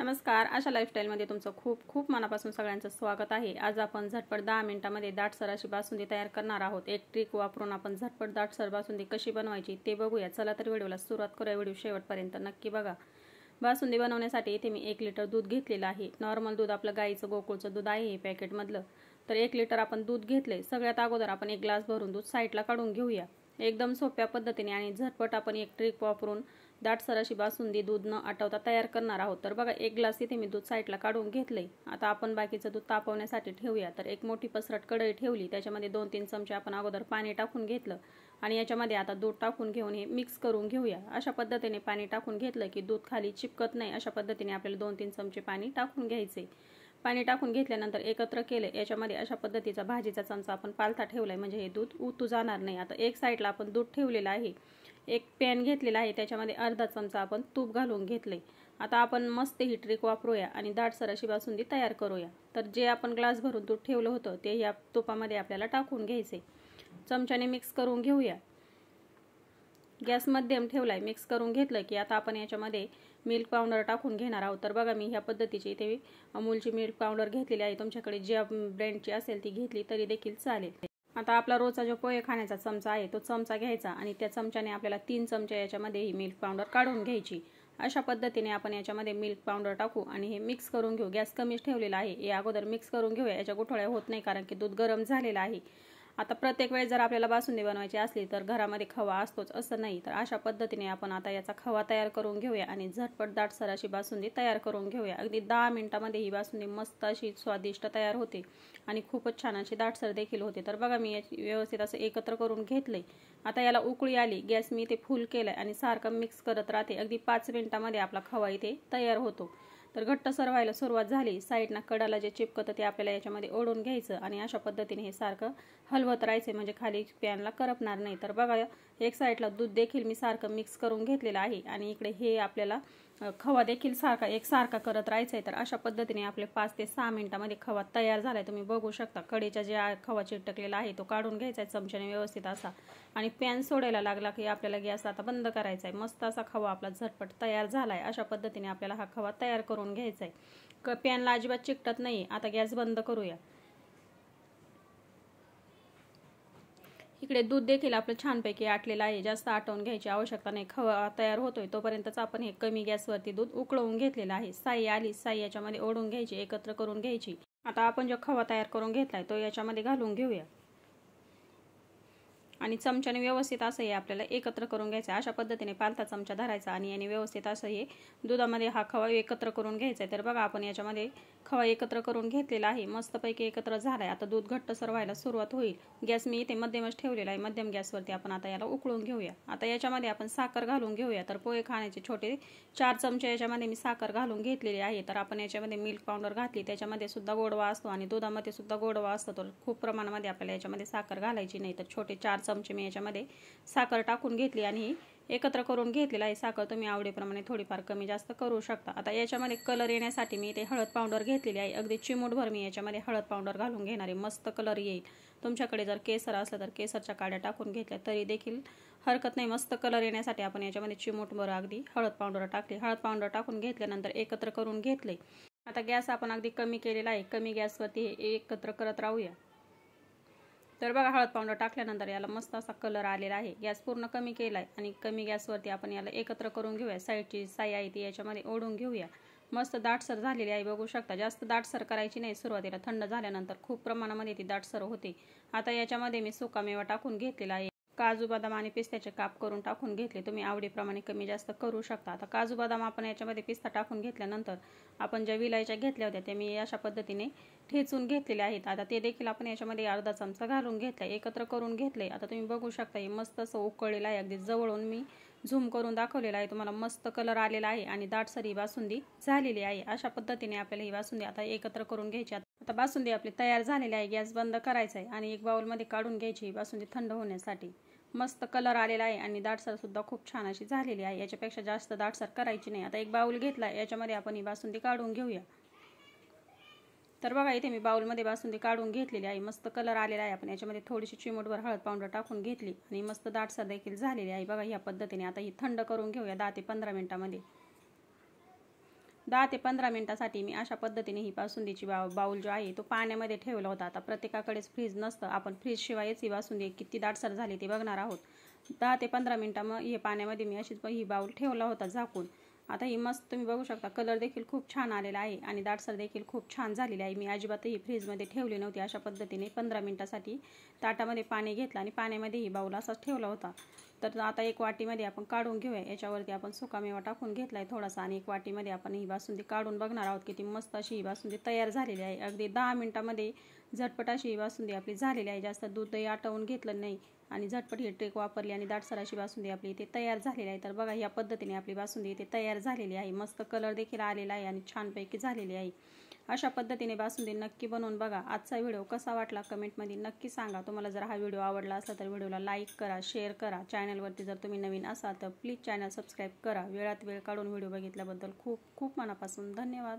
नमस्कार, आशा लाईफस्टाईलमध्ये तुमचं खूप खूप मनापासून सगळ्यांचं स्वागत आहे। आज आपण झटपट 10 मिनिटांमध्ये दाटसर अशी बासुंदी तयार करणार आहोत। एक ट्रिक वापरून आपण झटपट दाटसर बासुंदी कशी बनवायची ते बघूया। चला तर व्हिडिओला सुरुवात करूया। व्हिडिओ शेवटपर्यंत नक्की बघा। बासुंदी बनवण्यासाठी इथे मी 1 लिटर दूध घेतलेलं आहे। नॉर्मल दूध आपलं गाईचं गोकुळचं दूध आहे हे पॅकेटमधलं। तर 1 लिटर आपण दूध घेतले। सगळ्यात अगोदर आपण 1 ग्लास भरून दूध साईडला काढून घेऊया। एकदम सोप्या पद्धतीने आणि झटपट आपण एक ट्रिक वापरून दाटसर अशी बासुंदी दूध न आटवता तयार करणार आहोत। तर बघा 1 ग्लास इथे मी दूध साईडला काढून घेतले। आता आपण बाकीचं दूध तापवण्यासाठी ठेवूया। तर एक मोठी पसरट कढई ठेवली, त्याच्यामध्ये 2-3 चमचे आपण अगोदर पाणी टाकून घेतलं आणि याच्यामध्ये आता दूध टाकून घेऊन हे मिक्स करून घेऊया। अशा पद्धतीने पाणी टाकून घेतलं की दूध खाली चिपकत नाही। अशा पद्धतीने आपल्याला 2-3 चमचे पाणी टाकून घ्यायचे। पाणी टाकून घेतल्यानंतर एकत्र केले। याच्यामध्ये अशा पद्धतीचा भाजीचा चमचा आपण पालथा ठेवलाय, म्हणजे हे दूध उतू जाणार नाही। आता एक साईडला आपण दूध ठेवलेलं आहे। एक पॅन घेतलेला आहे, त्याच्यामध्ये अर्धा चमचा आपण तूप घालून घेतले। आता आपण मस्त ही ट्रिक वापरूया आणि दाटसर अशी बासुंदी तयार करूया। तर जे आपण ग्लास भरून दूध ठेवलं होतं ते या तुपामध्ये आपल्याला टाकून घ्यायचे। चमच्याने मिक्स करून घेऊया। गॅस मध्यम ठेवलाय। मिक्स करून घेतलं की आता आपण याच्यामध्ये मिल्क पावडर टाकून घेणार आहोत। तर बघा मी ह्या पद्धतीची इथे अमूलची मिल्क पावडर घेतलेली आहे। तुमच्याकडे ज्या ब्रँडची असेल ती घेतली तरी देखील चालेल। आता आपला रोजचा जो पोहे खाण्याचा चमचा आहे तो चमचा घ्यायचा आणि त्या चमच्याने आपल्याला 3 चमचे याच्यामध्ये ही मिल्क पावडर काढून घ्यायची। अशा पद्धतीने आपण याच्यामध्ये मिल्क पावडर टाकू आणि हे मिक्स करून घेऊ। गॅस कमीच ठेवलेला आहे। हे अगोदर मिक्स करून घेऊया। याच्या गुठळ्या होत नाही कारण की दूध गरम झालेलं आहे। आता प्रत्येक वेळेस जर आपल्याला बासुंदी बनवायची असली तर घरामध्ये खवा असतोच असं नाही। तर अशा पद्धतीने आपण आता याचा खवा तयार करून घेऊया आणि झटपट दाटसर अशी बासुंदी तयार करून घेऊया। अगदी 10 मिनिटांमध्ये ही बासुंदी मस्त अशी स्वादिष्ट तयार होते आणि खूपच छान अशी दाटसर देखील होते। तर बघा मी व्यवस्थित असं एकत्र करून घेतलंय। आता याला उकळी आली। गॅस मी इथे फुल केलाय आणि सारखं मिक्स करत राहते। अगदी 5 मिनिटांमध्ये आपला खवा इथे तयार होतो। तर घट्टसर व्हायला सुरुवात झाली। साईडना कडाला जे चिपकतं ते आपल्याला याच्यामध्ये ओढून घ्यायचं आणि अशा पद्धतीने हे सारखं हलवत राहायचे, म्हणजे खाली पॅनला करपणार नाही। तर बघा एक साईडला दूध देखील मी सारखं मिक्स करून घेतलेलं आहे आणि इकडे हे आपल्याला खवा देखील सारखा एकसारखा करत राहायचा आहे। तर अशा पद्धतीने आपले 5 ते 6 मिनिटांमध्ये खवा तयार झालाय। तुम्ही बघू शकता कढईच्या जे खवा चिटकलेला आहे तो काढून घ्यायचा आहे चमच्याने व्यवस्थित असा आणि पॅन सोडायला लागला की आपल्याला गॅस आता बंद करायचा आहे। मस्त असा खवा आपला झटपट तयार झालाय। अशा पद्धतीने आपल्याला हा खवा तयार करून घ्यायचा आहे। पॅनला अजिबात चिकटत नाही। आता गॅस बंद करूया। इकडे दूध देखील आपलं छानपैकी आटलेलं आहे। जास्त आटवून घ्यायची आवश्यकता नाही। खवा तयार होतोय तोपर्यंतच आपण हे कमी गॅसवरती दूध उकळवून घेतलेलं आहे। साई आली, साई याच्यामध्ये ओढून घ्यायची, एकत्र करून घ्यायची। आता आपण जो खवा तयार करून घेतलाय तो याच्यामध्ये घालून घेऊया आणि चमच्याने व्यवस्थित असं हे आपल्याला एकत्र करून घ्यायचं। अशा पद्धतीने पालथा चमचा धरायचा आणि याने व्यवस्थित असं हे दुधामध्ये हा खवा एकत्र करून घ्यायचा। तर बघा आपण याच्यामध्ये खवा एकत्र करून घेतलेला आहे। मस्तपैकी एकत्र झालाय। आता दूध घट्टसर व्हायला सुरुवात होईल। गॅस मी इथे मध्यमच ठेवलेला आहे। मध्यम गॅसवरती आपण आता याला उकळून घेऊया। आता याच्यामध्ये आपण साखर घालून घेऊया। तर पोहे खाण्याचे छोटे 4 चमचे याच्यामध्ये मी साखर घालून घेतलेली आहे। तर आपण याच्यामध्ये मिल्क पावडर घातली, त्याच्यामध्ये सुद्धा गोडवा असतो आणि दुधामध्ये सुद्धा गोडवा असतो। तर खूप प्रमाणामध्ये आपल्याला याच्यामध्ये साखर घालायची नाही। तर छोटे 4 चमचे मी याच्यामध्ये साखर टाकून घेतली आणि एकत्र करून घेतलेला आहे। साखर तुम्ही आवडीप्रमाणे थोडीफार कमी जास्त करू शकता। आता याच्यामध्ये कलर येण्यासाठी मी इथे हळद पावडर घेतलेली आहे। अगदी चिमूटभर मी याच्यामध्ये हळद पावडर घालून घेणार आहे। मस्त कलर येईल। तुमच्याकडे जर केसर असलं तर केसरच्या काड्या टाकून घेतल्या तरी देखील हरकत नाही। मस्त कलर येण्यासाठी आपण याच्यामध्ये चिमूटभर अगदी हळद पावडर टाकली। हळद पावडर टाकून घेतल्यानंतर एकत्र करून घेतले। आता गॅस आपण अगदी कमी केलेला आहे। कमी गॅसवरती हे एकत्र करत राहूया। तर बघा हळद पावडर टाकल्यानंतर याला मस्त असा कलर आलेला आहे। गॅस पूर्ण कमी केलाय आणि कमी गॅसवरती आपण याला एकत्र करून घेऊया। साईडची साई आहे ती याच्यामध्ये ओढून घेऊया। मस्त दाटसर झालेली आहे, बघू शकता। जास्त दाटसर करायची नाही सुरुवातीला, थंड झाल्यानंतर खूप प्रमाणामध्ये ती दाटसर होते। आता याच्यामध्ये मी सुकामेवा टाकून घेतलेला आहे। काजू बदाम आणि पिस्त्याचे काप करून टाकून घेतले। तुम्ही आवडीप्रमाणे कमी जास्त करू शकता। आता काजू बदाम आपण याच्यामध्ये पिस्ता टाकून घेतल्यानंतर आपण ज्या विलायच्या घेतल्या होत्या त्या मी अशा पद्धतीने ठेचून घेतलेल्या आहेत। आता ते देखील आपण याच्यामध्ये अर्धा चमचा घालून घेतलाय, एकत्र करून घेतले। आता तुम्ही बघू शकता हे मस्त असं उकळलेलं आहे। अगदी जवळून मी झूम करून दाखवलेला आहे तुम्हाला। मस्त कलर आलेला आहे आणि दाटसर ही बासुंदी झालेली आहे। अशा पद्धतीने आपल्याला ही बासुंदी आता एकत्र करून घ्यायची। आता बासुंदी आपली तयार झालेली आहे। गॅस बंद करायचा आहे आणि एक बाउलमध्ये काढून घ्यायची बासुंदी थंड होण्यासाठी। मस्त कलर आलेला आहे आणि दाटसर सुद्धा खूप छान अशी झालेली आहे। याच्यापेक्षा जास्त दाटसर करायची नाही। आता एक बाउल घेतला, याच्यामध्ये आपण ही बासुंदी काढून घेऊया। तर बघा इथे मी बाउलमध्ये बासुंदी काढून घेतलेली आहे। मस्त कलर आलेला आहे। आपण याच्यामध्ये थोडीशी चिमूटभर हळद पावडर टाकून घेतली आणि मस्त दाटसर देखील झालेली आहे। बघा ह्या पद्धतीने आता ही थंड करून घेऊया 10 ते 15 मिनिटांमध्ये। 10 ते 15 मिनिटासाठी मी अशा पद्धतीने ही बासुंदीची बाऊल जो आहे तो पाण्यामध्ये ठेवला होता. आता प्रत्येकाकडेच फ्रीज नसतं, आपण फ्रीजशिवायच ही बासुंदी किती दाटसर झाली ते बघणार आहोत. 10 ते 15 मिनिटं मग हे पाण्यामध्ये मी अशीच ही बाऊल ठेवला होता झाकून. आता ही मस्त तुम्ही बघू शकता, कलर देखील खूप छान आलेला आहे आणि दाटसर देखील खूप छान झालेली आहे. मी अजिबातही फ्रीजमध्ये ठेवली नव्हती. अशा पद्धतीने 15 मिनिटासाठी ताटामध्ये पाणी घेतलं आणि पाण्यामध्ये ही बाऊल असाच ठेवला होता. तर आता एक वाटीमध्ये आपण काढून घेऊया. याच्यावरती आपण सुकामेवा टाकून घेतला आहे थोडासा आणि एक वाटीमध्ये आपण ही बासुंदी काढून बघणार आहोत. किती मस्त अशी ही बासुंदी तयार झालेली आहे. अगदी 10 मिनिटामध्ये झटपट अशी ही बासुंदी आपली झालेली आहे. जास्त दूधही आटवून घेतलं नाही आणि झटपट ही ट्रिक वापरली आणि दाटसर अशी बासुंदी आपली इथे तयार झालेली आहे. तर बघा, या पद्धतीने आपली बासुंदी इथे तयार झालेली आहे. मस्त कलर देखील आलेला आहे आणि छानपैकी झालेली आहे. अशा पद्धतीने बासुंदी नक्की बनवून बघा. आजचा व्हिडिओ कसा वाटला कमेंटमध्ये नक्की सांगा. तुम्हाला जर हा व्हिडिओ आवडला असला तर व्हिडिओला लाईक करा, शेअर करा. चॅनलवरती जर तुम्ही नवीन असाल तर प्लीज चॅनल सबस्क्राईब करा. वेळात वेळ काढून व्हिडिओ बघितल्याबद्दल खूप खूप मनापासून धन्यवाद.